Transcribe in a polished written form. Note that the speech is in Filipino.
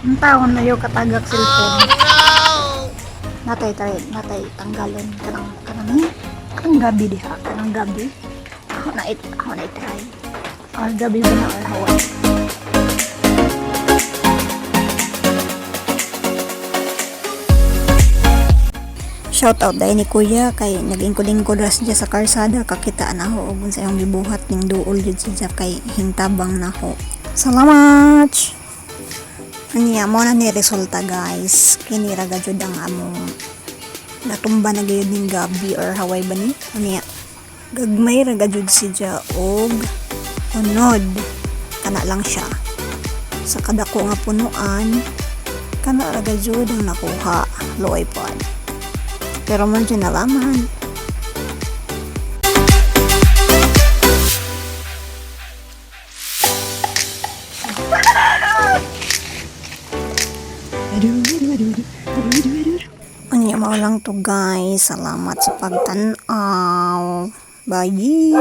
Ang taon na yung katagak cellphone. Natay tanggalon kanang gabi diha, kanang gabi. Ako na try. Or gabi ba na or hawa. Shout out dahil ni Kuya kay nagingkod-ingkod ras dya sa karsada kakitaan ako ug sa iyong gibuhat ning duol jud siya kay hintabang nako. Salamat. Anya mo na ni resulta guys. Kini ra jud ang among natumba na gayud ning gabi or haway ba ni? Anya gagmay ra jud siya og unod. Kana lang siya. Sa kadako nga punuan kana ra jud ang nakuha. Loy pod. Pero man siya nalaman. Anya mo lang to guys. Salamat sa pagtanaw. Bye.